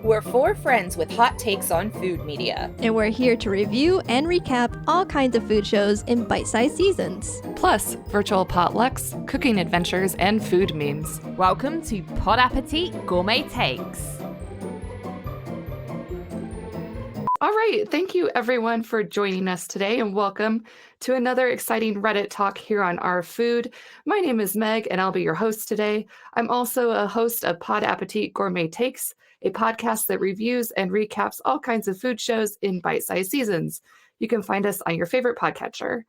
We're four friends with hot takes on food media. And we're here to review and recap all kinds of food shows in bite-sized seasons. Plus, virtual potlucks, cooking adventures, and food memes. Welcome to Pod Appétit Gourmet Takes. All right, thank you everyone for joining us today, and welcome to another exciting Reddit talk here on Our Food. My name is Meg, and I'll be your host today. I'm also a host of Pod Appétit Gourmet Takes, a podcast that reviews and recaps all kinds of food shows in bite-sized seasons. You can find us on your favorite podcatcher.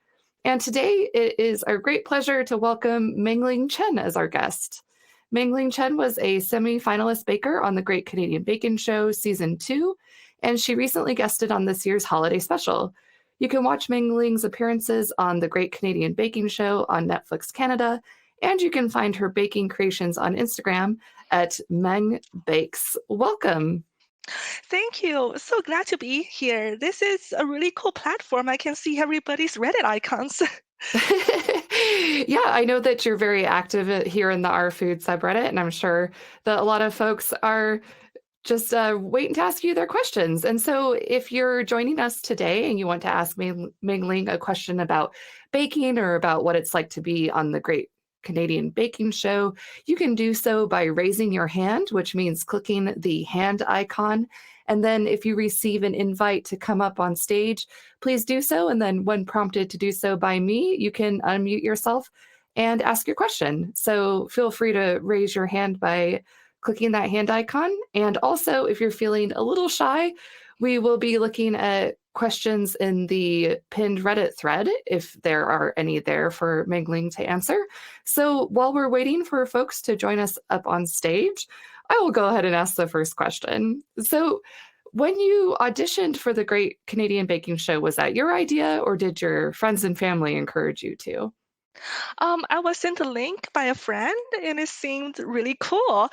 And today it is our great pleasure to welcome Mengling Chen as our guest. Mengling Chen was a semi-finalist baker on the Great Canadian Baking Show Season 2, and she recently guested on this year's holiday special. You can watch Mengling's appearances on the Great Canadian Baking Show on Netflix Canada, and you can find her baking creations on Instagram at Meng Bakes. Welcome. Thank you. So glad to be here. This is a really cool platform. I can see everybody's Reddit icons. Yeah, I know that you're very active here in the Our Food subreddit, and I'm sure that a lot of folks are just waiting to ask you their questions. And so if you're joining us today and you want to ask Mengling a question about baking or about what it's like to be on the Great Canadian Baking Show, you can do so by raising your hand, which means clicking the hand icon. And then if you receive an invite to come up on stage, please do so. And then when prompted to do so by me, you can unmute yourself and ask your question. So feel free to raise your hand by clicking that hand icon. And also, if you're feeling a little shy, we will be looking at questions in the pinned Reddit thread, if there are any there for Mengling to answer. So while we're waiting for folks to join us up on stage, I will go ahead and ask the first question. So when you auditioned for the Great Canadian Baking Show, was that your idea, or did your friends and family encourage you to? I was sent a link by a friend and it seemed really cool.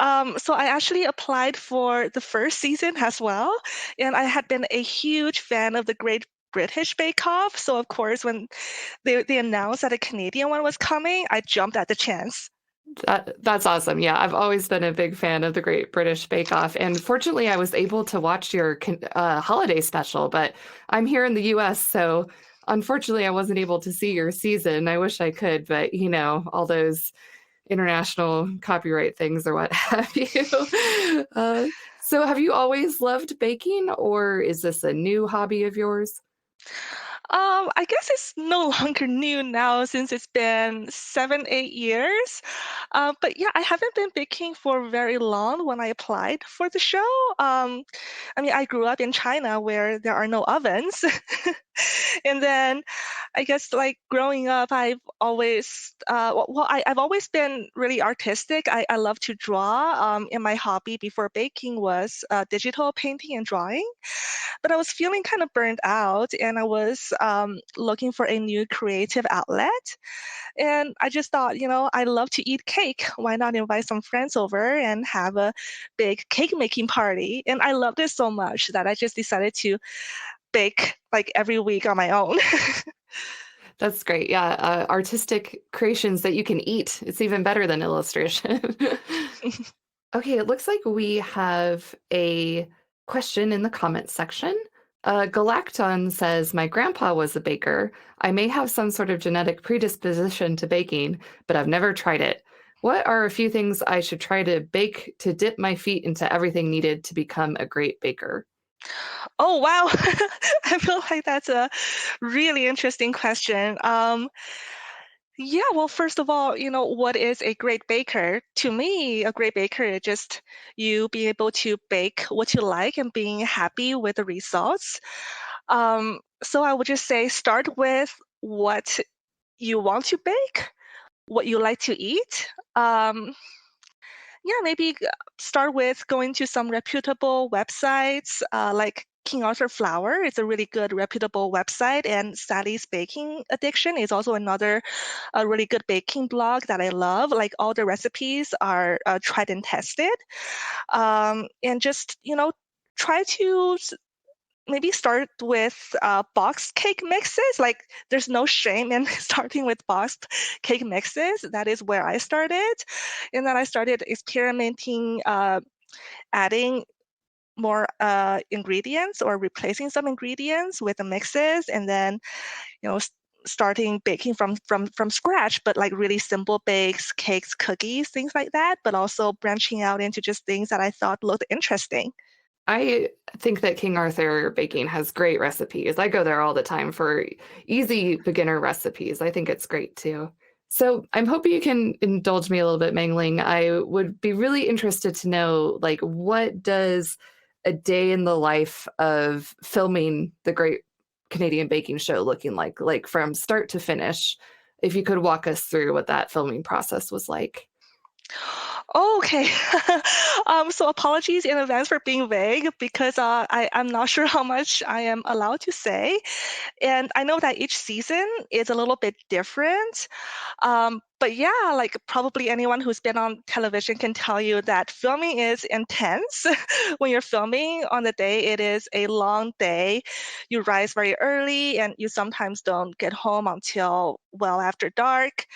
So I actually applied for the first season as well. And I had been a huge fan of the Great British Bake Off. So of course, when they announced that a Canadian one was coming, I jumped at the chance. That's awesome. Yeah, I've always been a big fan of the Great British Bake Off. And fortunately, I was able to watch your holiday special, but I'm here in the US, so unfortunately, I wasn't able to see your season. I wish I could, but you know, all those international copyright things or what have you. So have you always loved baking, or is this a new hobby of yours? I guess it's no longer new now since it's been 7, 8 years. But yeah, I haven't been baking for very long when I applied for the show. I grew up in China where there are no ovens. And then I guess like growing up, I've always, I've always been really artistic. I love to draw. And my hobby before baking was digital painting and drawing. But I was feeling kind of burned out and I was looking for a new creative outlet. And I just thought, I love to eat cake. Why not invite some friends over and have a big cake making party? And I loved it so much that I just decided to bake like every week on my own. That's great. Yeah, artistic creations that you can eat. It's even better than illustration. Okay, it looks like we have a question in the comments section. Galacton says, my grandpa was a baker. I may have some sort of genetic predisposition to baking, but I've never tried it. What are a few things I should try to bake to dip my feet into everything needed to become a great baker? Oh, wow. I feel like that's a really interesting question. Yeah, well, first of all, what is a great baker? To me, a great baker is just you being able to bake what you like and being happy with the results. So I would just say start with what you want to bake, what you like to eat. Maybe start with going to some reputable websites like King Arthur Flour. It's a really good reputable website, and Sally's Baking Addiction is also another really good baking blog that I love. Like all the recipes are tried and tested, and just try to maybe start with box cake mixes. Like there's no shame in starting with boxed cake mixes. That is where I started. And then I started experimenting, adding more ingredients or replacing some ingredients with the mixes, and then starting baking from scratch, but like really simple bakes, cakes, cookies, things like that, but also branching out into just things that I thought looked interesting. I think that King Arthur Baking has great recipes. I go there all the time for easy beginner recipes. I think it's great too. So I'm hoping you can indulge me a little bit, Mengling. I would be really interested to know, like, what does a day in the life of filming the Great Canadian Baking Show looking like from start to finish? If you could walk us through what that filming process was like. Okay. So apologies in advance for being vague because I'm not sure how much I am allowed to say. And I know that each season is a little bit different. But yeah, like probably anyone who's been on television can tell you that filming is intense. When you're filming on the day, it is a long day. You rise very early and you sometimes don't get home until well after dark.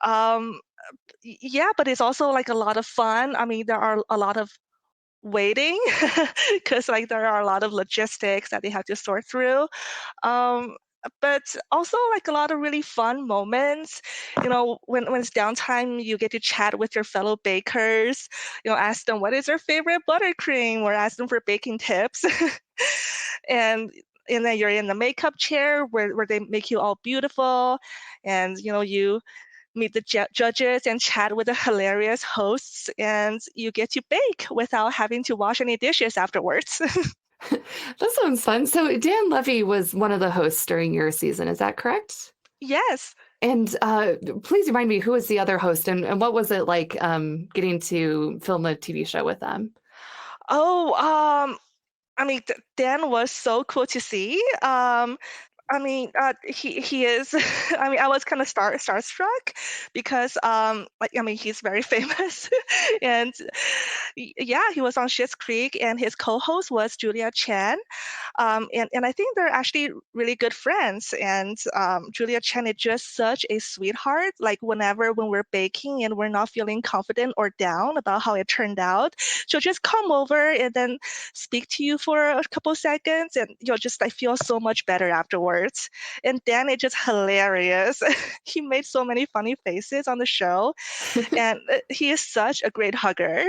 Um, yeah, but it's also like a lot of fun. I mean, there are a lot of waiting because like there are a lot of logistics that they have to sort through. Um, but also like a lot of really fun moments. When it's downtime, you get to chat with your fellow bakers. Ask them what is their favorite buttercream, or ask them for baking tips. and and then you're in the makeup chair where they make you all beautiful, and you meet the judges and chat with the hilarious hosts, and you get to bake without having to wash any dishes afterwards. That sounds fun. So Dan Levy was one of the hosts during your season, is that correct? Yes. And please remind me, who was the other host, and what was it like getting to film a TV show with them? Oh, I mean, Dan was so cool to see. I mean, he is. I mean, I was kind of starstruck because, he's very famous, and yeah, he was on Schitt's Creek, and his co-host was Julia Chen, and I think they're actually really good friends. And Julia Chen is just such a sweetheart. Like when we're baking and we're not feeling confident or down about how it turned out, she'll just come over and then speak to you for a couple seconds, and you'll just like feel so much better afterwards. And Dan is just hilarious. He made so many funny faces on the show, and he is such a great hugger.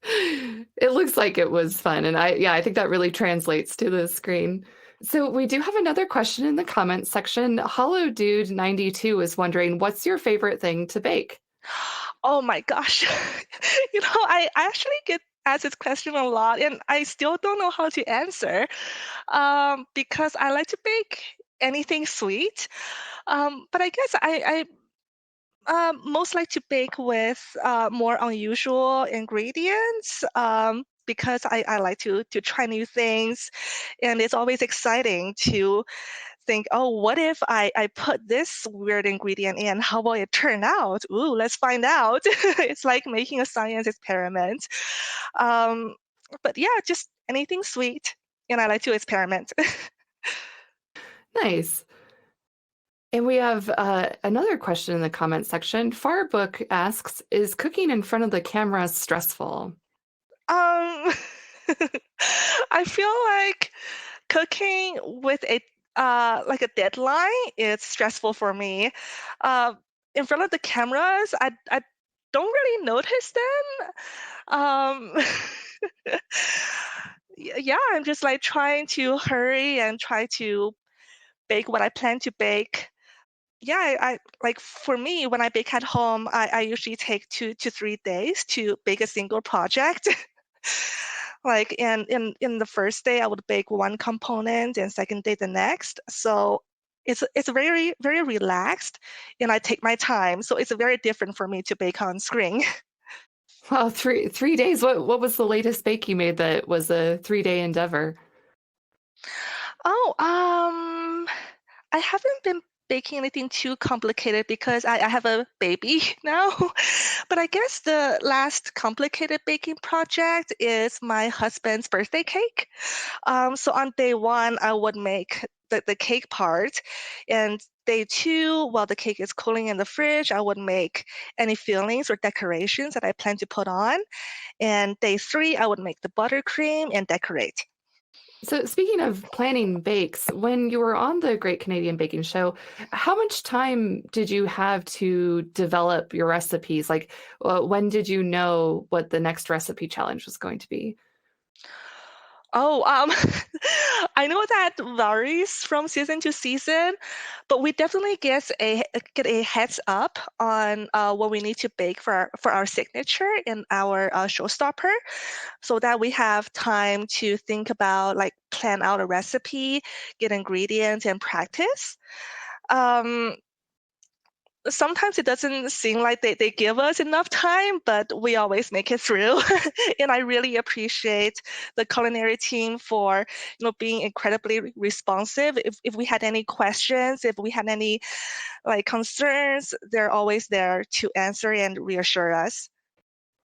It looks like it was fun, and I think that really translates to the screen. So we do have another question in the comments section. Hollow Dude 92 is wondering, what's your favorite thing to bake? Oh my gosh. I actually get asked this question a lot, and I still don't know how to answer, because I like to bake anything sweet. But I guess I most like to bake with more unusual ingredients, because I like to try new things, and it's always exciting to think, oh, what if I put this weird ingredient in? How will it turn out? Ooh, let's find out. It's like making a science experiment. But yeah, just anything sweet, and I like to experiment. Nice. And we have another question in the comments section. Farbook asks, is cooking in front of the camera stressful? I feel like cooking with a like a deadline is stressful for me. In front of the cameras, I don't really notice them. Um, yeah, I'm just like trying to hurry and try to bake what I plan to bake. Yeah, I like, for me, when I bake at home, I usually take 2 to 3 days to bake a single project. Like in the first day, I would bake one component, and second day the next. So it's very very relaxed, and I take my time. So it's very different for me to bake on screen. Well, three days. What was the latest bake you made that was a 3-day endeavor? Oh, I haven't been baking anything too complicated because I have a baby now. But I guess the last complicated baking project is my husband's birthday cake. So on day one, I would make the cake part. And day 2, while the cake is cooling in the fridge, I would make any fillings or decorations that I plan to put on. And day 3, I would make the buttercream and decorate. So, speaking of planning bakes, when you were on the Great Canadian Baking Show, how much time did you have to develop your recipes? Like, when did you know what the next recipe challenge was going to be? Oh, I know that varies from season to season, but we definitely get a heads up on what we need to bake for our signature and our showstopper, so that we have time to think about, like, plan out a recipe, get ingredients, and practice. Um, Sometimes it doesn't seem like they give us enough time, but we always make it through. And I really appreciate the culinary team for, being incredibly responsive. If we had any questions, if we had any, like, concerns, they're always there to answer and reassure us.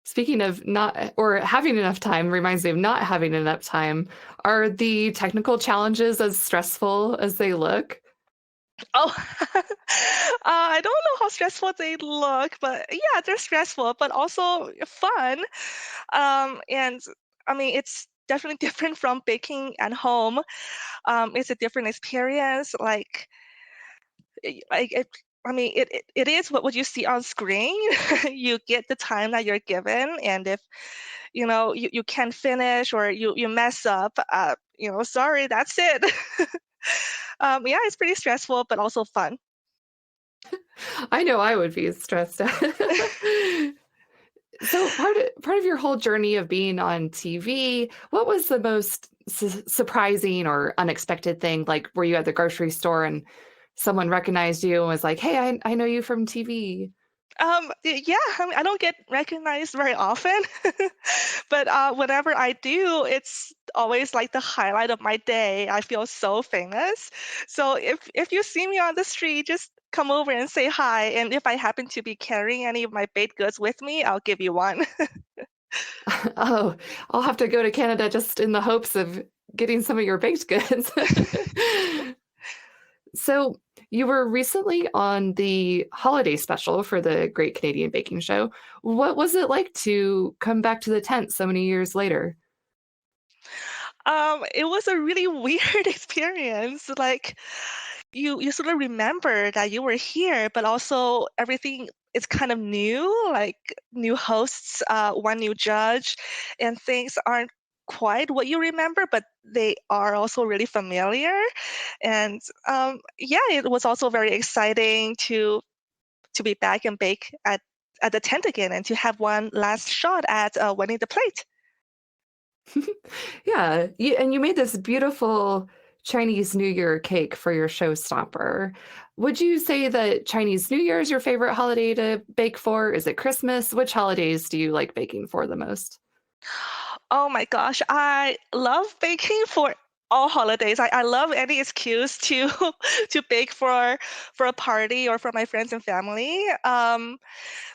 Speaking of not or having enough time reminds me of not having enough time. Are the technical challenges as stressful as they look? Oh, I don't know how stressful they look, but yeah, they're stressful, but also fun. And I mean, it's definitely different from baking at home. It's a different experience. Like, like I mean, it is what you see on screen. You get the time that you're given, and if you can't finish or you mess up, sorry, that's it. Yeah, it's pretty stressful, but also fun. I know I would be stressed out. So part of your whole journey of being on TV, what was the most surprising or unexpected thing? Like, were you at the grocery store and someone recognized you and was like, "Hey, I know you from TV." Yeah, I mean, I don't get recognized very often, but whenever I do, it's always like the highlight of my day. I feel so famous. So if you see me on the street, just come over and say hi. And if I happen to be carrying any of my baked goods with me, I'll give you one. Oh, I'll have to go to Canada just in the hopes of getting some of your baked goods. So, you were recently on the holiday special for the Great Canadian Baking Show. What was it like to come back to the tent so many years later? It was a really weird experience. Like, you sort of remember that you were here, but also everything is kind of new, like new hosts, one new judge, and things aren't quite what you remember, but they are also really familiar. And yeah, it was also very exciting to be back and bake at the tent again and to have one last shot at winning the plate. Yeah, and you made this beautiful Chinese New Year cake for your showstopper. Would you say that Chinese New Year is your favorite holiday to bake for? Is it Christmas? Which holidays do you like baking for the most? Oh my gosh, I love baking for all holidays. I love any excuse to to bake for a party or for my friends and family.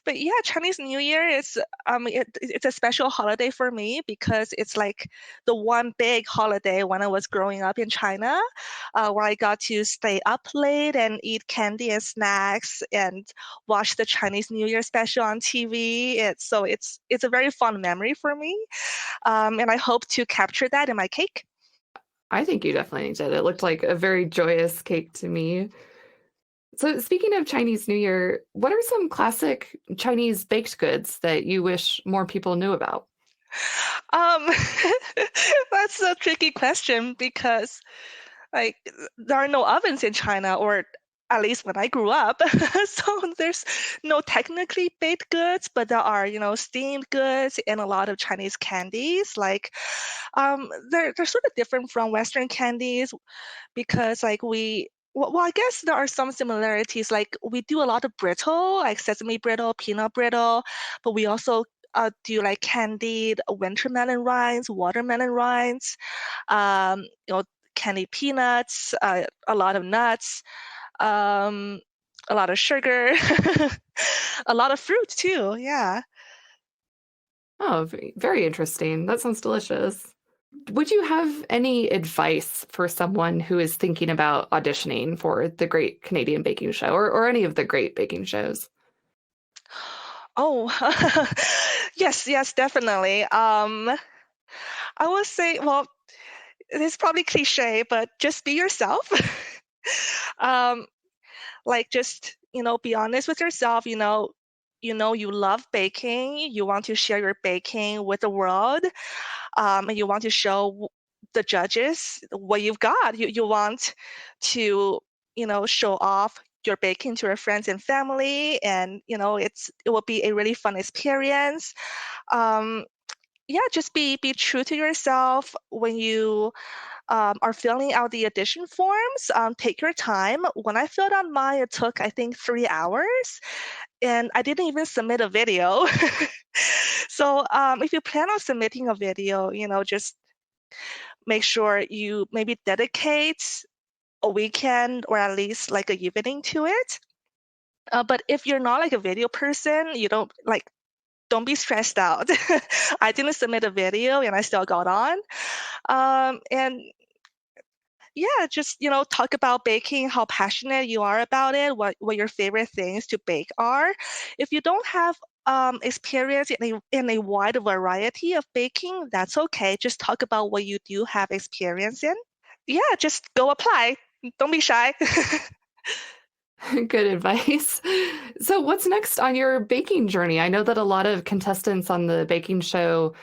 But yeah, Chinese New Year is it's a special holiday for me because it's like the one big holiday when I was growing up in China, where I got to stay up late and eat candy and snacks and watch the Chinese New Year special on TV. It's a very fond memory for me, and I hope to capture that in my cake. I think you definitely did. It looked like a very joyous cake to me. So, speaking of Chinese New Year, what are some classic Chinese baked goods that you wish more people knew about? Um, that's a tricky question because, like, there are no ovens in China, or at least when I grew up. So there's no technically baked goods, but there are, steamed goods and a lot of Chinese candies. Like, they're sort of different from Western candies because, like, I guess there are some similarities. Like, we do a lot of brittle, like sesame brittle, peanut brittle, but we also do like candied wintermelon rinds, watermelon rinds, um, you know, candied peanuts, a lot of nuts, um, a lot of sugar, a lot of fruit too. Yeah. Oh, very interesting. That sounds delicious. Would you have any advice for someone who is thinking about auditioning for the Great Canadian Baking Show or any of the great baking shows? Oh, yes, definitely. I would say, well, it's probably cliche, but just be yourself. um, like just be honest with yourself. You love baking. You want to share your baking with the world, and you want to show the judges what you've got. You want to show off your baking to your friends and family, and it will be a really fun experience. um, yeah, just be true to yourself when you are filling out the audition forms. Take your time. When I filled out mine, it took, I think, 3 hours, and I didn't even submit a video. So if you plan on submitting a video, just make sure you maybe dedicate a weekend or at least like a evening to it. But if you're not like a video person, you don't be stressed out. I didn't submit a video and I still got on. And yeah, just talk about baking, how passionate you are about it, what your favorite things to bake are. If you don't have experience in a wide variety of baking, that's okay. Just talk about what you do have experience in. Yeah, just go apply. Don't be shy. Good advice. So, what's next on your baking journey? I know that a lot of contestants on the baking show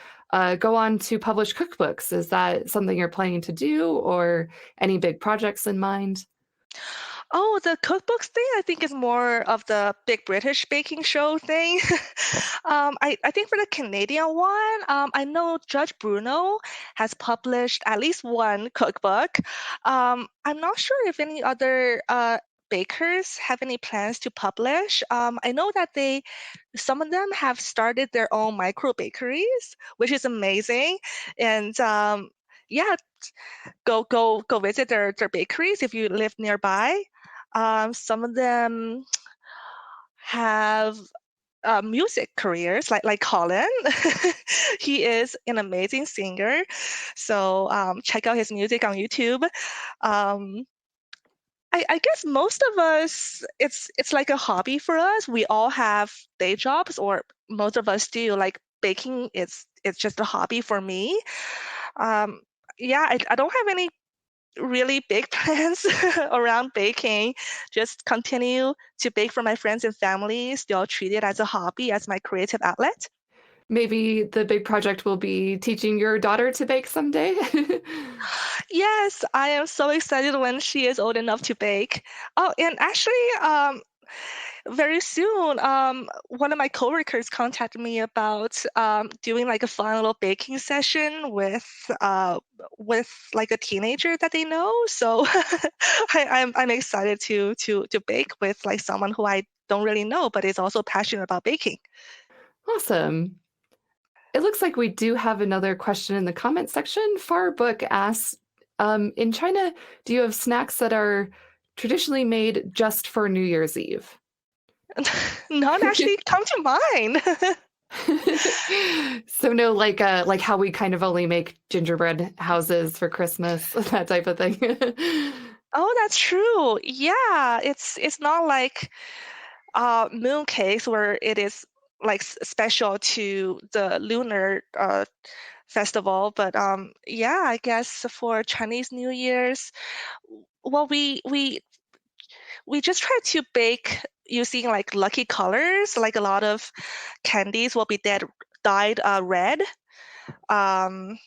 go on to publish cookbooks. Is that something you're planning to do, or any big projects in mind? Oh, the cookbooks thing, I think is more of the big British baking show thing. I think for the Canadian one, I know Judge Bruno has published at least one cookbook. I'm not sure if any other bakers have any plans to publish. I know that some of them have started their own micro bakeries, which is amazing. And yeah, go visit their bakeries if you live nearby. Some of them have music careers, like Colin. He is an amazing singer, so check out his music on YouTube. Um, I guess most of us, it's like a hobby for us. We all have day jobs, or most of us do. Like baking, it's just a hobby for me. Um, yeah, I don't have any really big plans around baking. Just continue to bake for my friends and family, still treat it as a hobby, as my creative outlet. Maybe the big project will be teaching your daughter to bake someday. Yes, I am so excited when she is old enough to bake. Oh, and actually, very soon, one of my coworkers contacted me about doing like a fun little baking session with like a teenager that they know. So I'm excited to bake with like someone who I don't really know, but is also passionate about baking. Awesome. It looks like we do have another question in the comment section. Far Book asks, in China, do you have snacks that are traditionally made just for New Year's Eve? None actually come to mind. So no, like how we kind of only make gingerbread houses for Christmas, that type of thing. Oh, that's true. Yeah, it's not like moon cakes where it is like special to the lunar festival, but yeah, I guess for Chinese New Year's, well, we just try to bake using like lucky colors. Like a lot of candies will be dyed red. Um,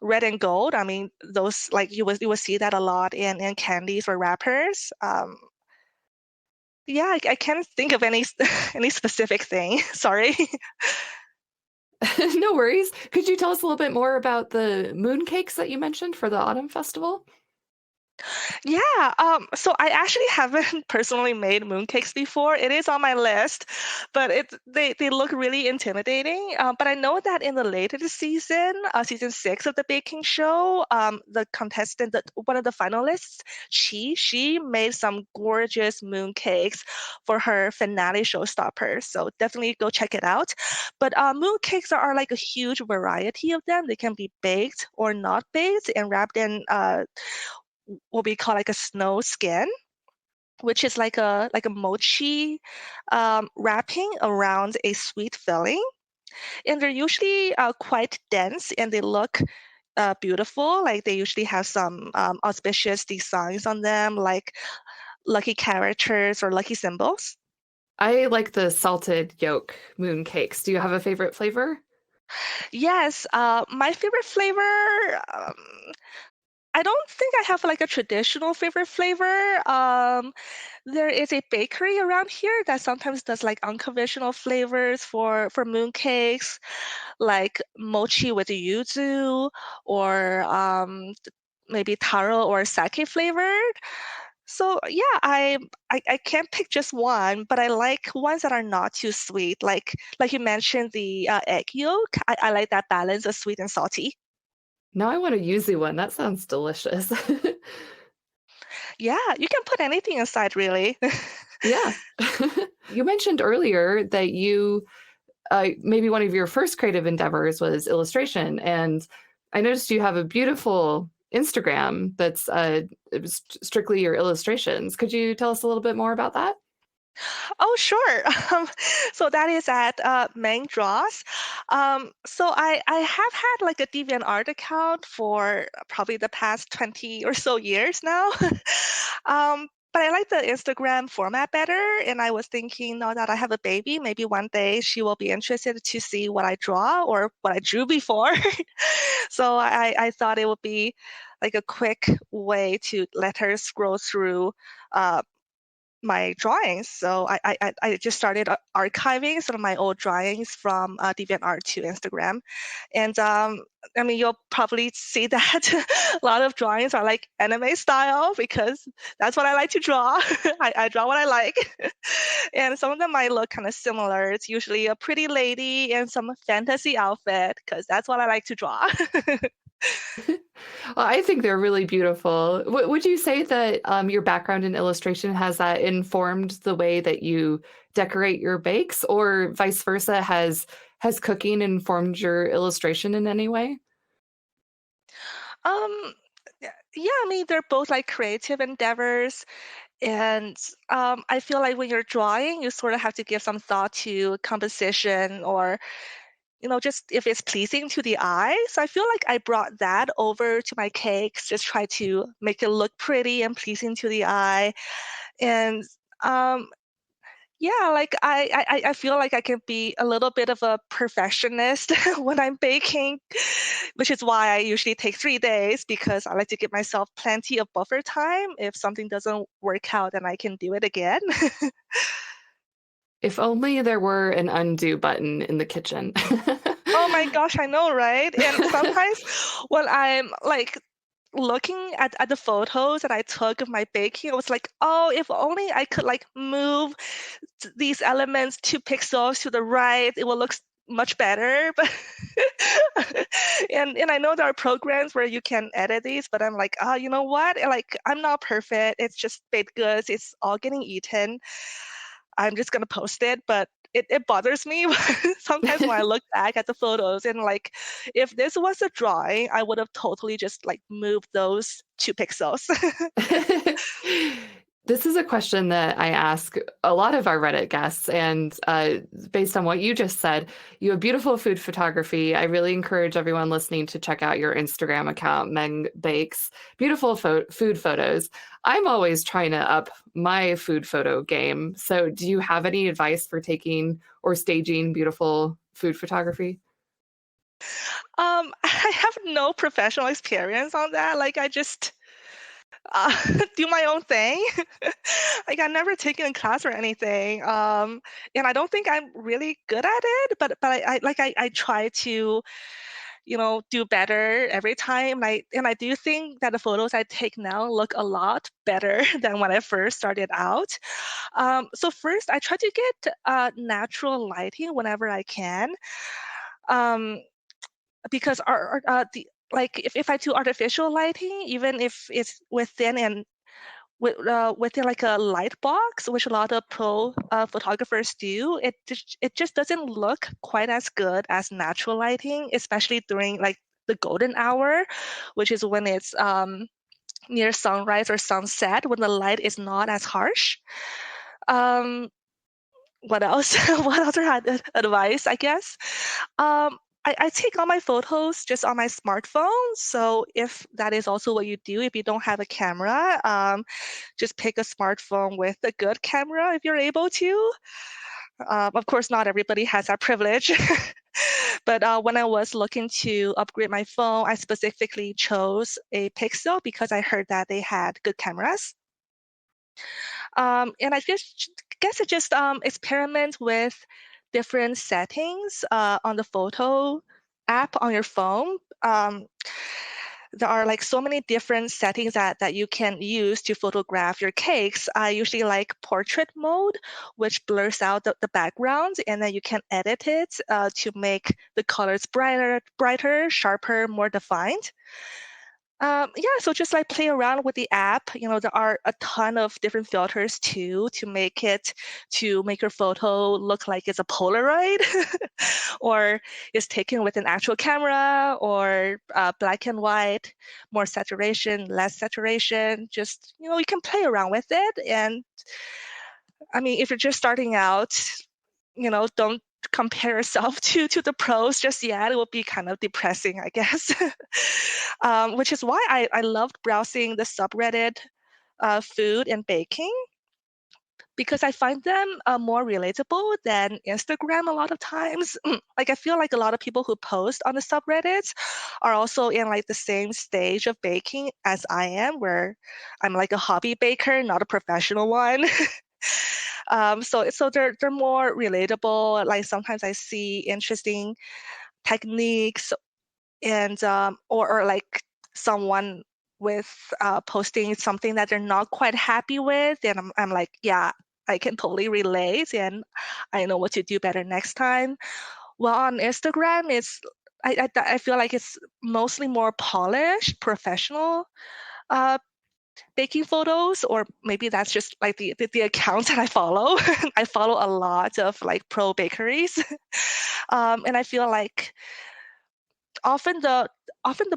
Red and gold. I mean, those like you will see that a lot in candies or wrappers. Yeah, I can't think of any any specific thing. Sorry. No worries. Could you tell us a little bit more about the moon cakes that you mentioned for the autumn festival? Yeah, so I actually haven't personally made mooncakes before. It is on my list, but they look really intimidating. But I know that in the later season, season 6 of the baking show, the contestant, one of the finalists, she made some gorgeous mooncakes for her finale showstopper. So definitely go check it out. But mooncakes are like a huge variety of them. They can be baked or not baked and wrapped in what we call like a snow skin, which is like a mochi wrapping around a sweet filling. And they're usually quite dense and they look beautiful. Like they usually have some auspicious designs on them, like lucky characters or lucky symbols. I like the salted yolk moon cakes. Do you have a favorite flavor? Yes, my favorite flavor. I don't think I have like a traditional favorite flavor. There is a bakery around here that sometimes does like unconventional flavors for mooncakes, like mochi with yuzu or maybe taro or sake flavored. So yeah, I can't pick just one, but I like ones that are not too sweet. Like you mentioned, the egg yolk. I like that balance of sweet and salty. Now I want a yuzu one. That sounds delicious. Yeah, you can put anything inside, really. Yeah. You mentioned earlier that maybe one of your first creative endeavors was illustration, and I noticed you have a beautiful Instagram that's strictly your illustrations. Could you tell us a little bit more about that? Oh, sure. So that is at Meng Draws. So I have had like a DeviantArt account for probably the past 20 or so years now. But I like the Instagram format better, and I was thinking now that I have a baby, maybe one day she will be interested to see what I draw or what I drew before. So I thought it would be like a quick way to let her scroll through uh, my drawings. So I just started archiving some of my old drawings from DeviantArt to Instagram. And I mean, you'll probably see that a lot of drawings are like anime style because that's what I like to draw. I draw what I like. And some of them might look kind of similar. It's usually a pretty lady in some fantasy outfit because that's what I like to draw. Well, I think they're really beautiful. Would you say that your background in illustration has that informed the way that you decorate your bakes, or vice versa? Has cooking informed your illustration in any way? Um, yeah, I mean, they're both like creative endeavors. And I feel like when you're drawing, you sort of have to give some thought to composition or, just if it's pleasing to the eye. So I feel like I brought that over to my cakes, just try to make it look pretty and pleasing to the eye. And um, yeah, like I feel like I can be a little bit of a perfectionist when I'm baking, which is why I usually take 3 days because I like to give myself plenty of buffer time. If something doesn't work out, then I can do it again. If only there were an undo button in the kitchen. Oh my gosh, I know, right? And sometimes when I'm like looking at the photos that I took of my baking, I was like, oh, if only I could like move these elements 2 pixels to the right, it will look much better. But and I know there are programs where you can edit these, but I'm like, oh, you know what? Like I'm not perfect. It's just baked goods. It's all getting eaten. I'm just gonna post it, but it bothers me sometimes when I look back at the photos and like if this was a drawing, I would have totally just like moved those 2 pixels. This is a question that I ask a lot of our Reddit guests, and based on what you just said, you have beautiful food photography. I really encourage everyone listening to check out your Instagram account, Meng Bakes. Beautiful food photos. I'm always trying to up my food photo game. So, do you have any advice for taking or staging beautiful food photography? I have no professional experience on that. Like I just uh, do my own thing. Like I've never taken a class or anything. And I don't think I'm really good at it, but I try to do better every time. And I do think that the photos I take now look a lot better than when I first started out. So first, I try to get natural lighting whenever I can, um, because if I do artificial lighting, even if it's within like a light box, which a lot of pro photographers do, it just doesn't look quite as good as natural lighting, especially during like the golden hour, which is when it's near sunrise or sunset, when the light is not as harsh. Um, what else? What other advice, I guess? I take all my photos just on my smartphone. So if that is also what you do, if you don't have a camera, just pick a smartphone with a good camera if you're able to. Of course, not everybody has that privilege. But when I was looking to upgrade my phone, I specifically chose a Pixel because I heard that they had good cameras. And I guess I just experiment with different settings on the photo app on your phone. There are like so many different settings that you can use to photograph your cakes. I usually like portrait mode, which blurs out the background, and then you can edit it to make the colors brighter, sharper, more defined. Yeah, so just like play around with the app. There are a ton of different filters too to make your photo look like it's a Polaroid or is taken with an actual camera, or black and white, more saturation, less saturation. Just, you can play around with it. And I mean, if you're just starting out, don't compare yourself to the pros just yet. It will be kind of depressing, I guess. Which is why I loved browsing the subreddit food and baking, because I find them more relatable than Instagram a lot of times. Like, I feel like a lot of people who post on the subreddits are also in like the same stage of baking as I am, where I'm like a hobby baker, not a professional one. So they're more relatable. Like, sometimes I see interesting techniques, and or like someone with posting something that they're not quite happy with, and I'm like, yeah, I can totally relate, and I know what to do better next time. Well, on Instagram, I feel like it's mostly more polished, professional uh, baking photos, or maybe that's just like the accounts that I follow. I follow a lot of like pro bakeries, and I feel like often the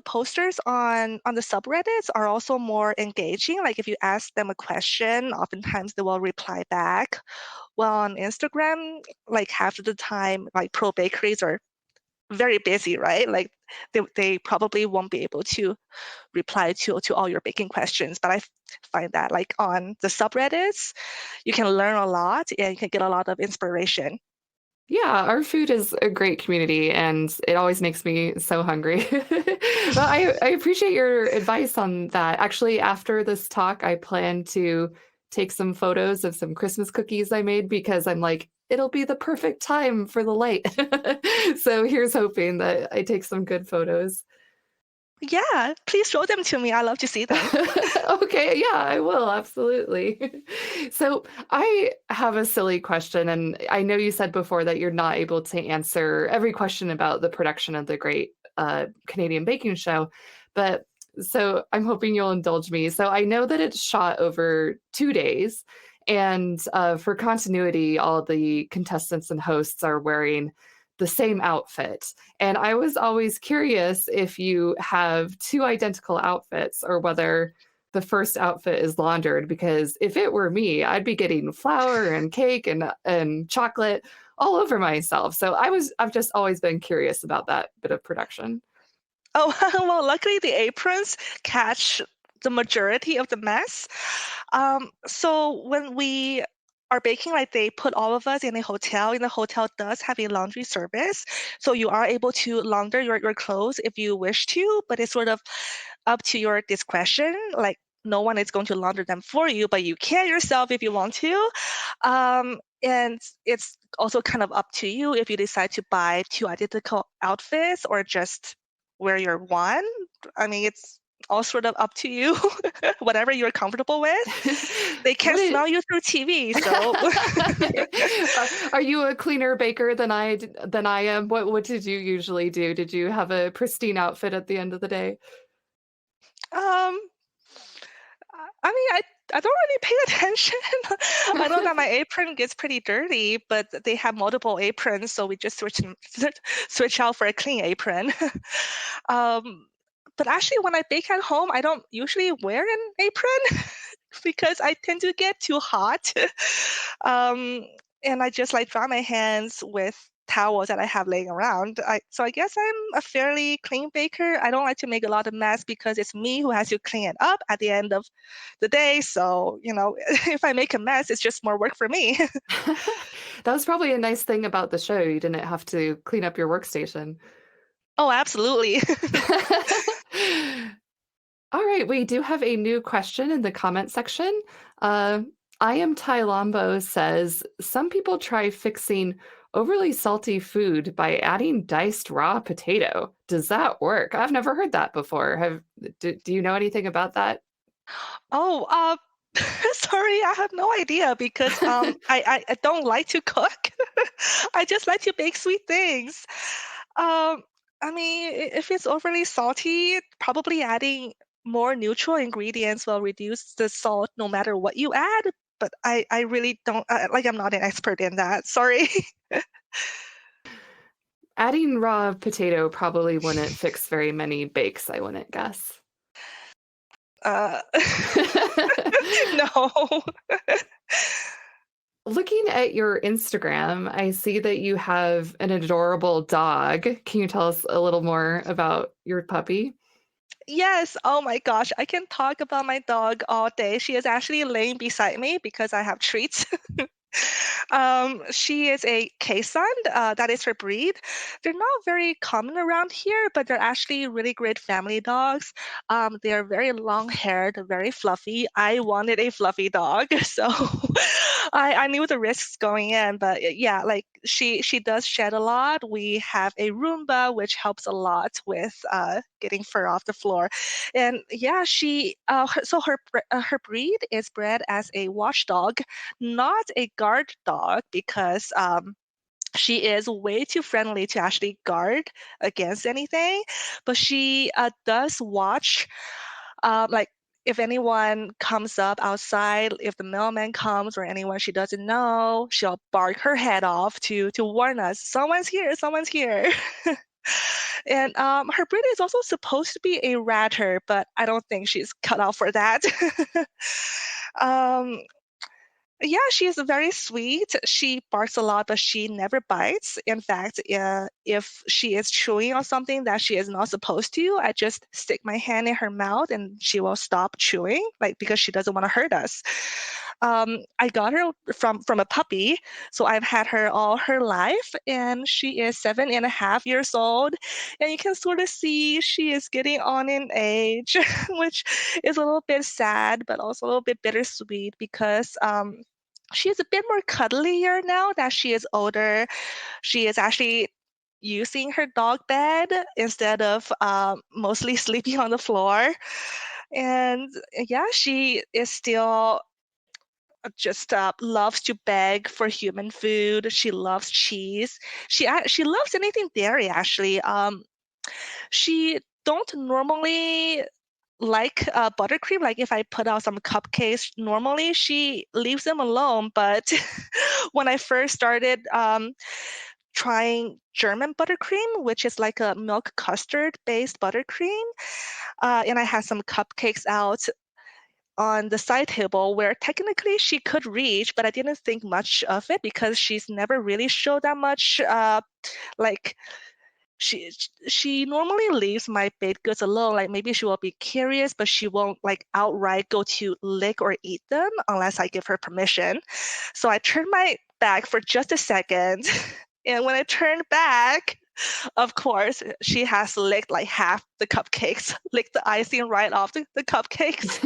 posters on the subreddits are also more engaging. Like, if you ask them a question, oftentimes they will reply back. Well, on Instagram, like half of the time, like pro bakeries are very busy, right? Like, they probably won't be able to reply to all your baking questions. But I find that like on the subreddits, you can learn a lot and you can get a lot of inspiration. Yeah, our food is a great community and it always makes me so hungry. But I appreciate your advice on that. Actually, after this talk, I plan to take some photos of some Christmas cookies I made because I'm like, it'll be the perfect time for the light. So here's hoping that I take some good photos. Yeah, please show them to me. I love to see them. Okay, yeah, I will, absolutely. So I have a silly question, and I know you said before that you're not able to answer every question about the production of the Great Canadian Baking Show, but so I'm hoping you'll indulge me. So I know that it's shot over 2 days, and for continuity, all the contestants and hosts are wearing the same outfit. And I was always curious if you have two identical outfits or whether the first outfit is laundered, because if it were me, I'd be getting flour and cake and chocolate all over myself. So I've just always been curious about that bit of production. Oh, well, luckily the aprons catch the majority of the mess. So when we are baking, like, they put all of us in a hotel, and the hotel does have a laundry service. So you are able to launder your clothes if you wish to, but it's sort of up to your discretion. Like, no one is going to launder them for you, but you can yourself if you want to. And it's also kind of up to you if you decide to buy two identical outfits or just wear your wand. I mean, it's all sort of up to you, whatever you're comfortable with. They can't smell you through TV, so. Are you a cleaner baker than I am? What did you usually do? Did you have a pristine outfit at the end of the day? Um, I mean, I don't really pay attention. I know that my apron gets pretty dirty, but they have multiple aprons, so we just switch out for a clean apron. But actually, when I bake at home, I don't usually wear an apron because I tend to get too hot. And I just like dry my hands with towels that I have laying around. So I guess I'm a fairly clean baker. I don't like to make a lot of mess because it's me who has to clean it up at the end of the day. So, if I make a mess, it's just more work for me. That was probably a nice thing about the show. You didn't have to clean up your workstation. Oh, absolutely. All right, we do have a new question in the comment section. I am Ty Lombo says, some people try fixing overly salty food by adding diced raw potato. Does that work? I've never heard that before. Do you know anything about that? Oh, sorry, I have no idea because I don't like to cook. I just like to bake sweet things. I mean, if it's overly salty, probably adding more neutral ingredients will reduce the salt no matter what you add. But I really don't, I'm not an expert in that. Sorry. Adding raw potato probably wouldn't fix very many bakes, I wouldn't guess. No. Looking at your Instagram, I see that you have an adorable dog. Can you tell us a little more about your puppy? Yes. Oh my gosh. I can talk about my dog all day. She is actually laying beside me because I have treats. She is a Kaysan. That is her breed. They're not very common around here, but they're actually really great family dogs. They are very long-haired, very fluffy. I wanted a fluffy dog, so I knew the risks going in. But yeah, like she does shed a lot. We have a Roomba, which helps a lot with getting fur off the floor. And yeah, her breed is bred as a watchdog, not a guard dog, because she is way too friendly to actually guard against anything. But she does watch, like if anyone comes up outside, if the mailman comes or anyone she doesn't know, she'll bark her head off to warn us, someone's here, someone's here. And her breed is also supposed to be a ratter, but I don't think she's cut out for that. Yeah, she is very sweet. She barks a lot, but she never bites. In fact, if she is chewing on something that she is not supposed to, I just stick my hand in her mouth and she will stop chewing, like because she doesn't want to hurt us. I got her from a puppy, so I've had her all her life, and she is 7.5 years old, and you can sort of see she is getting on in age, which is a little bit sad, but also a little bit bittersweet because she is a bit more cuddlier now that she is older. She is actually using her dog bed instead of mostly sleeping on the floor. And yeah, she is still just loves to beg for human food. She loves cheese. She loves anything dairy, actually. She don't normally like buttercream. Like if I put out some cupcakes, normally she leaves them alone. But when I first started trying German buttercream, which is like a milk custard based buttercream, and I had some cupcakes out on the side table where technically she could reach, but I didn't think much of it because she's never really showed that much like she normally leaves my baked goods alone. Like maybe she will be curious, but she won't like outright go to lick or eat them unless I give her permission. So I turned my back for just a second. And when I turned back, of course, she has licked like half the cupcakes, licked the icing right off the cupcakes.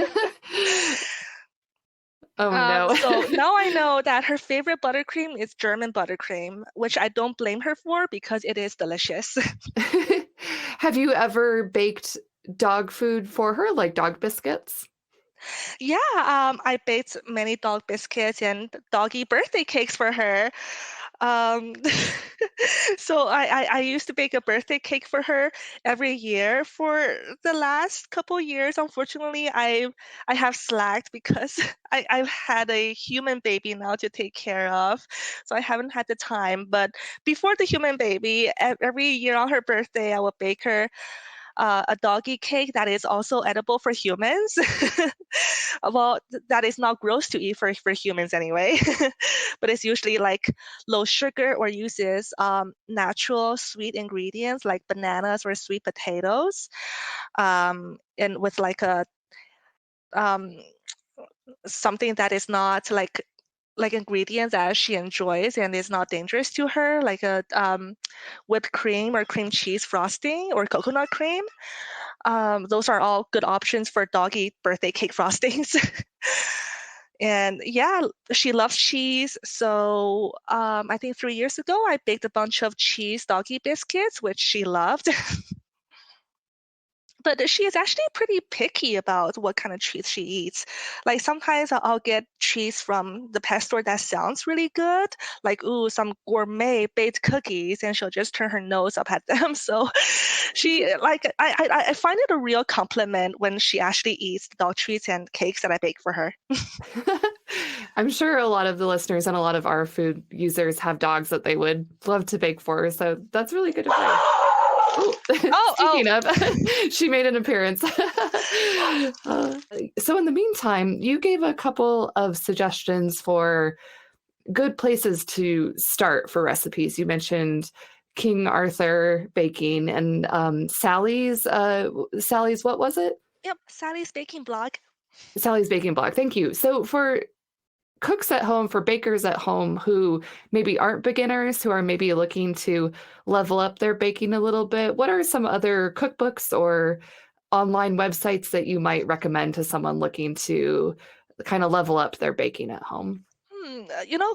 Oh no. So now I know that her favorite buttercream is German buttercream, which I don't blame her for because it is delicious. Have you ever baked dog food for her, like dog biscuits? Yeah, I baked many dog biscuits and doggy birthday cakes for her. Um, so I used to bake a birthday cake for her every year for the last couple years. Unfortunately, I have slacked because I've had a human baby now to take care of, so I haven't had the time. But before the human baby, every year on her birthday, I will bake her a doggy cake that is also edible for humans. Well, that is not gross to eat for humans anyway, but it's usually like low sugar or uses natural sweet ingredients like bananas or sweet potatoes, and with like a um, something that is not like ingredients that she enjoys and is not dangerous to her, like a whipped cream or cream cheese frosting or coconut cream. Those are all good options for doggy birthday cake frostings. And yeah, she loves cheese. So I think 3 years ago, I baked a bunch of cheese doggy biscuits, which she loved. But she is actually pretty picky about what kind of cheese she eats. Like sometimes I'll get cheese from the pet store that sounds really good, like ooh, some gourmet baked cookies, and she'll just turn her nose up at them. So she like I find it a real compliment when she actually eats the dog treats and cakes that I bake for her. I'm sure a lot of the listeners and a lot of our food users have dogs that they would love to bake for. So that's really good advice. Oh, speaking of, she made an appearance. So in the meantime, you gave a couple of suggestions for good places to start for recipes. You mentioned King Arthur baking and Sally's. Sally's, what was it? Yep, Sally's baking blog. Sally's baking blog. Thank you. So for cooks at home, for bakers at home who maybe aren't beginners, who are maybe looking to level up their baking a little bit, what are some other cookbooks or online websites that you might recommend to someone looking to kind of level up their baking at home?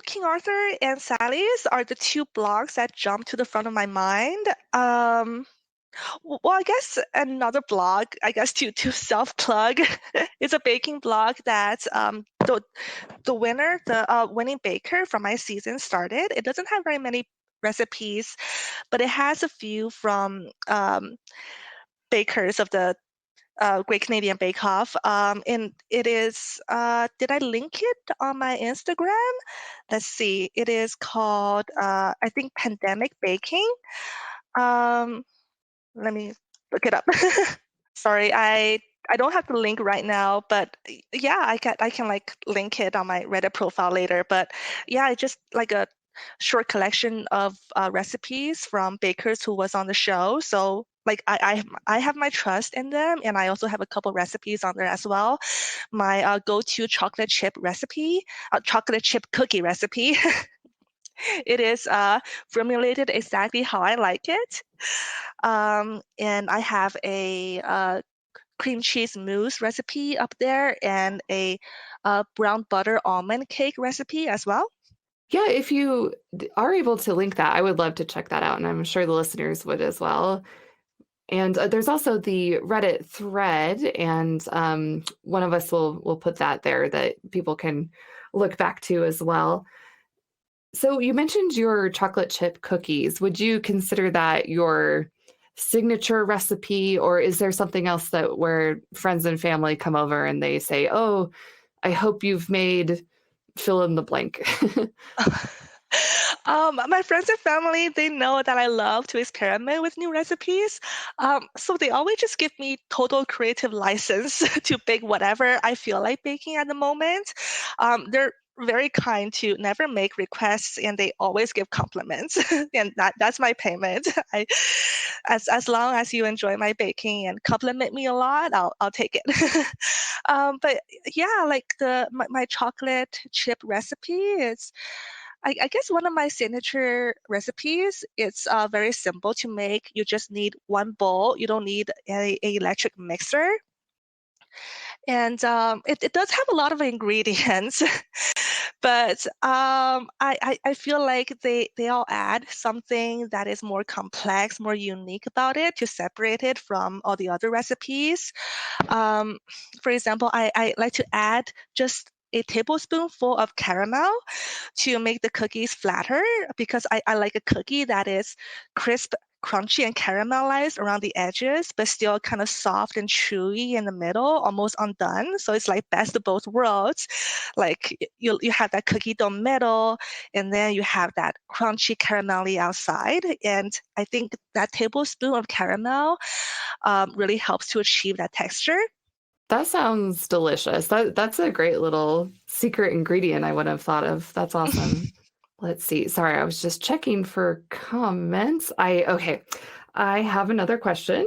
King Arthur and Sally's are the two blogs that jump to the front of my mind. Well, I guess another blog, I guess to self-plug, is a baking blog that the winning baker from my season started. It doesn't have very many recipes, but it has a few from bakers of the Great Canadian Bake Off. And it is, did I link it on my Instagram? Let's see. It is called, I think, Pandemic Baking. Let me look it up. Sorry, I don't have the link right now, but yeah, I can like link it on my Reddit profile later. But yeah, it's just like a short collection of recipes from bakers who was on the show. So like I have my trust in them, and I also have a couple recipes on there as well. My go-to chocolate chip cookie recipe. It is formulated exactly how I like it. And I have a cream cheese mousse recipe up there and a brown butter almond cake recipe as well. Yeah, if you are able to link that, I would love to check that out, and I'm sure the listeners would as well. And there's also the Reddit thread, and one of us will put that there that people can look back to as well. So you mentioned your chocolate chip cookies. Would you consider that your signature recipe, or is there something else that where friends and family come over and they say, "Oh, I hope you've made fill in the blank"? My friends and family, they know that I love to experiment with new recipes. So they always just give me total creative license to bake whatever I feel like baking at the moment. They're very kind to never make requests, and they always give compliments. And that's my payment. As long as you enjoy my baking and compliment me a lot, I'll take it. But yeah, like my chocolate chip recipe is, I guess, one of my signature recipes. It's very simple to make. You just need one bowl. You don't need a electric mixer. And it does have a lot of ingredients, but I feel like they all add something that is more complex, more unique about it to separate it from all the other recipes. Um, for example, I like to add just a tablespoonful of caramel to make the cookies flatter because I like a cookie that is crisp, crunchy, and caramelized around the edges, but still kind of soft and chewy in the middle, almost undone. So it's like best of both worlds. Like you have that cookie dough middle, and then you have that crunchy caramelly outside. And I think that tablespoon of caramel really helps to achieve that texture. That sounds delicious. That's a great little secret ingredient I would have thought of. That's awesome. Let's see. Sorry, I was just checking for comments. Okay. I have another question.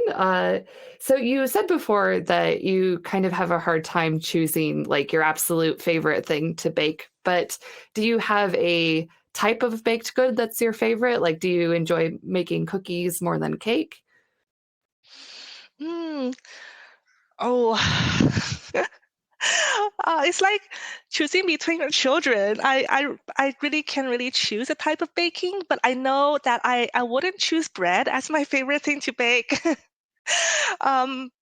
So you said before that you kind of have a hard time choosing like your absolute favorite thing to bake, but do you have a type of baked good that's your favorite? Like, do you enjoy making cookies more than cake? Mm, oh. It's like choosing between your children. I really can't really choose a type of baking, but I know that I wouldn't choose bread as my favorite thing to bake.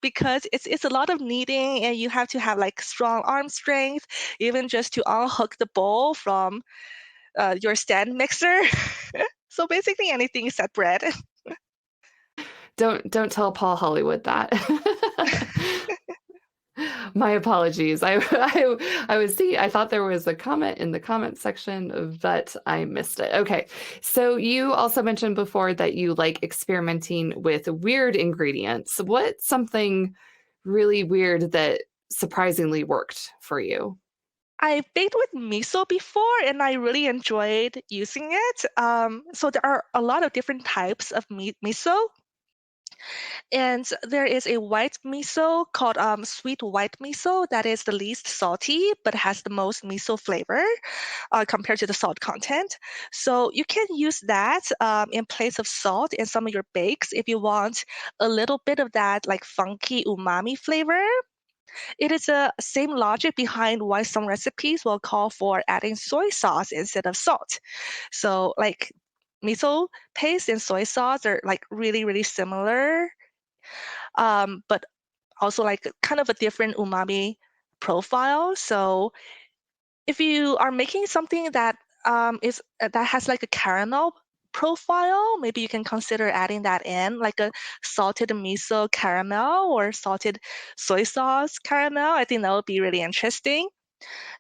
Because it's a lot of kneading and you have to have like strong arm strength, even just to unhook the bowl from your stand mixer. So basically anything except bread. Don't tell Paul Hollywood that. My apologies. I was seeing, I thought there was a comment in the comment section, but I missed it. Okay. So you also mentioned before that you like experimenting with weird ingredients. What's something really weird that surprisingly worked for you? I baked with miso before and I really enjoyed using it. So there are a lot of different types of miso. And there is a white miso called sweet white miso that is the least salty but has the most miso flavor compared to the salt content. So you can use that in place of salt in some of your bakes if you want a little bit of that like funky umami flavor. It is the same logic behind why some recipes will call for adding soy sauce instead of salt. So like miso paste and soy sauce are like really, really similar, but also like kind of a different umami profile. So if you are making something that that has like a caramel profile, maybe you can consider adding that in, like a salted miso caramel or salted soy sauce caramel. I think that would be really interesting.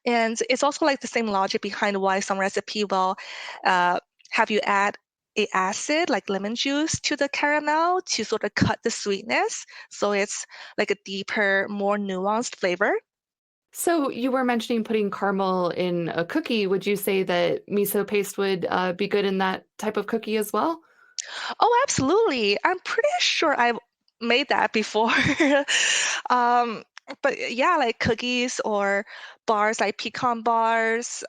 And it's also like the same logic behind why some recipe will have you add a acid like lemon juice to the caramel to sort of cut the sweetness. So it's like a deeper, more nuanced flavor. So you were mentioning putting caramel in a cookie. Would you say that miso paste would be good in that type of cookie as well? Oh, absolutely. I'm pretty sure I've made that before. um, but yeah, like cookies or bars like pecan bars,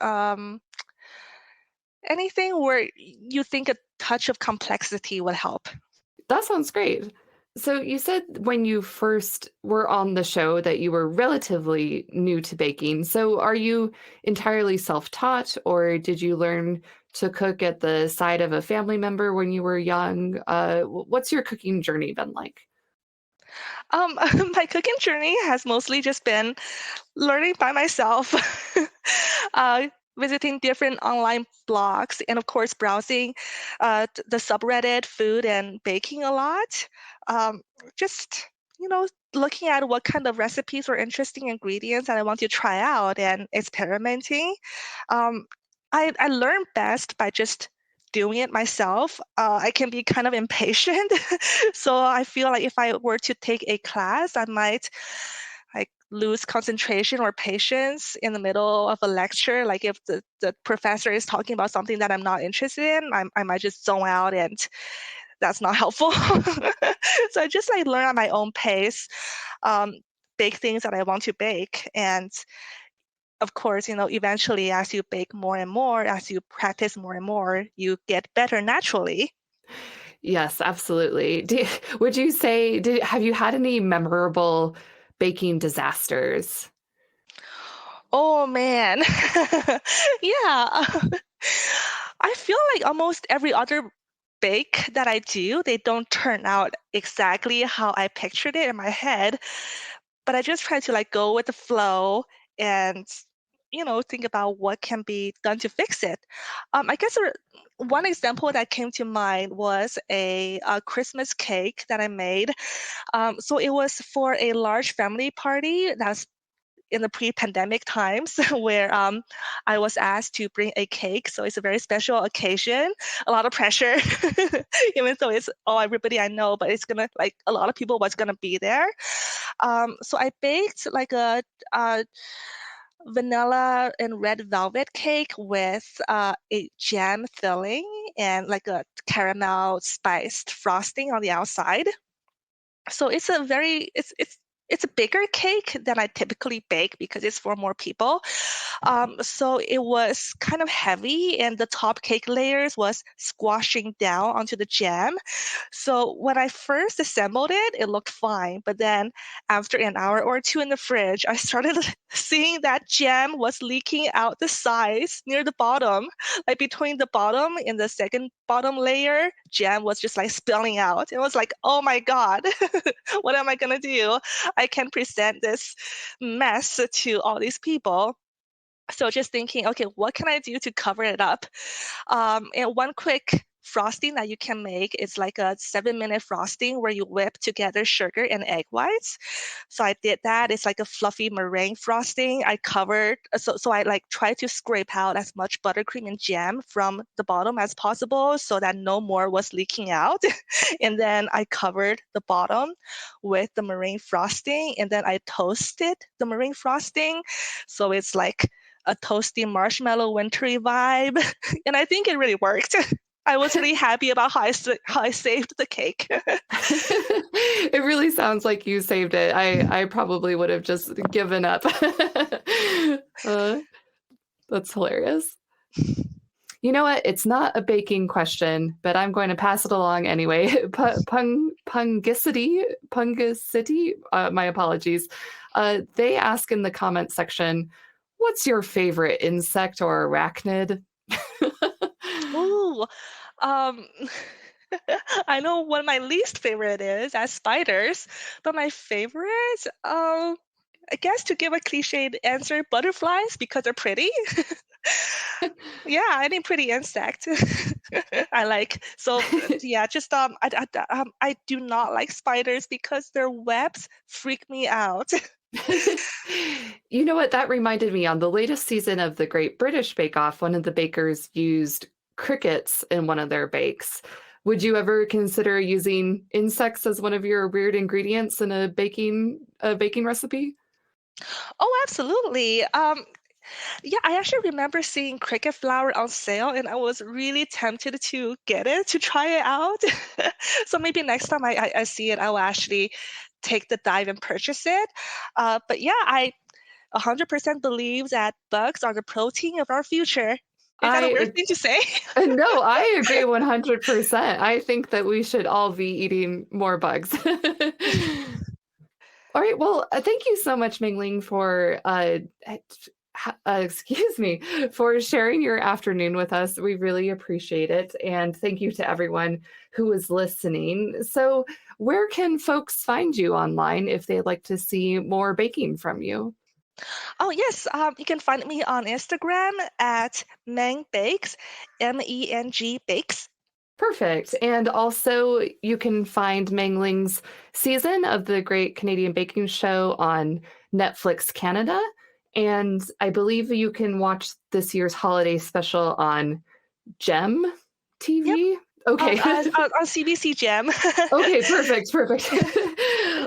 anything where you think a touch of complexity would help. That sounds great. So you said when you first were on the show that you were relatively new to baking. So are you entirely self-taught, or did you learn to cook at the side of a family member when you were young? What's your cooking journey been like? My cooking journey has mostly just been learning by myself, uh, visiting different online blogs, and of course, browsing the subreddit food and baking a lot. Um, just, looking at what kind of recipes or interesting ingredients that I want to try out and experimenting. Um, I learn best by just doing it myself. I can be kind of impatient. So I feel like if I were to take a class, I might like lose concentration or patience in the middle of a lecture. Like if the professor is talking about something that I'm not interested in, I might just zone out and that's not helpful. So I just like learn at my own pace, um, bake things that I want to bake. And of course, eventually as you bake more and more, as you practice more and more, you get better naturally. Yes, absolutely. Would you say, have you had any memorable baking disasters? Oh man. Yeah. I feel like almost every other bake that I do, they don't turn out exactly how I pictured it in my head, but I just try to like go with the flow and think about what can be done to fix it. I guess one example that came to mind was a Christmas cake that I made. So it was for a large family party that's in the pre-pandemic times where I was asked to bring a cake. So it's a very special occasion, a lot of pressure, even though it's everybody I know, but it's gonna like a lot of people was gonna be there. So I baked like a vanilla and red velvet cake with a jam filling and like a caramel spiced frosting on the outside. So it's a bigger cake than I typically bake because it's for more people. So it was kind of heavy, and the top cake layers was squashing down onto the jam. So when I first assembled it, it looked fine. But then after an hour or two in the fridge, I started seeing that jam was leaking out the sides near the bottom, like between the bottom and the second bottom layer, jam was just like spilling out. It was like, oh my God, what am I gonna do? I can present this mess to all these people. So just thinking, okay, what can I do to cover it up? And one quick frosting that you can make is like a 7-minute frosting where you whip together sugar and egg whites. So I did that. It's like a fluffy meringue frosting. I covered, so I like tried to scrape out as much buttercream and jam from the bottom as possible so that no more was leaking out. And then I covered the bottom with the meringue frosting, and then I toasted the meringue frosting. So it's like a toasty marshmallow wintry vibe. And I think it really worked. I was really happy about how I saved the cake. It really sounds like you saved it. I probably would have just given up. That's hilarious. You know what? It's not a baking question, but I'm going to pass it along anyway. Pungicity, my apologies. They ask in the comment section, what's your favorite insect or arachnid? Ooh, I know what my least favorite is as spiders, but my favorite, I guess to give a cliched answer, butterflies because they're pretty. Yeah, any pretty insect I like. So yeah, just I do not like spiders because their webs freak me out. You know what? That reminded me on the latest season of the Great British Bake Off, one of the bakers used crickets in one of their bakes. Would you ever consider using insects as one of your weird ingredients in a baking recipe? Oh, absolutely. Yeah, I actually remember seeing cricket flour on sale, and I was really tempted to get it to try it out. So maybe next time I see it, I will actually take the dive and purchase it. But yeah, I 100% believe that bugs are the protein of our future. Is that a weird thing to say? No, I agree 100%. I think that we should all be eating more bugs. All right. Well, thank you so much, Mengling, for for sharing your afternoon with us. We really appreciate it. And thank you to everyone who is listening. So where can folks find you online if they'd like to see more baking from you? Oh, yes. You can find me on Instagram at Meng Bakes, MENG Bakes. Perfect. And also, you can find Mengling's season of the Great Canadian Baking Show on Netflix Canada. And I believe you can watch this year's holiday special on Gem TV. Yep. Okay. On CBC Gem. Okay, perfect.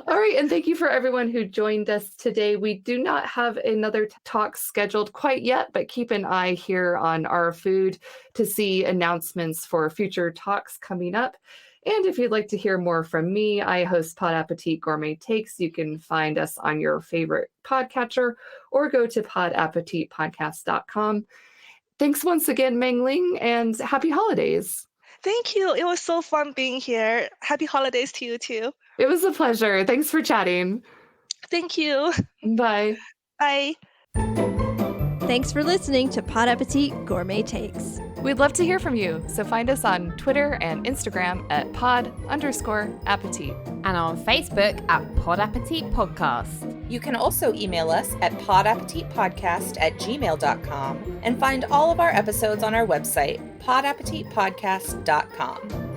All right, and thank you for everyone who joined us today. We do not have another talk scheduled quite yet, but keep an eye here on Our Food to see announcements for future talks coming up. And if you'd like to hear more from me, I host Pod Appétit Gourmet Takes. You can find us on your favorite podcatcher or go to podappetitpodcast.com. Thanks once again, Mengling, and happy holidays. Thank you. It was so fun being here. Happy holidays to you too. It was a pleasure. Thanks for chatting. Thank you. Bye. Bye. Thanks for listening to Pod Appétit Gourmet Takes. We'd love to hear from you, so find us on Twitter and Instagram at pod_appetit. And on Facebook at Pod Appétit Podcast. You can also email us at podappetitpodcast@gmail.com and find all of our episodes on our website, podappetitpodcast.com.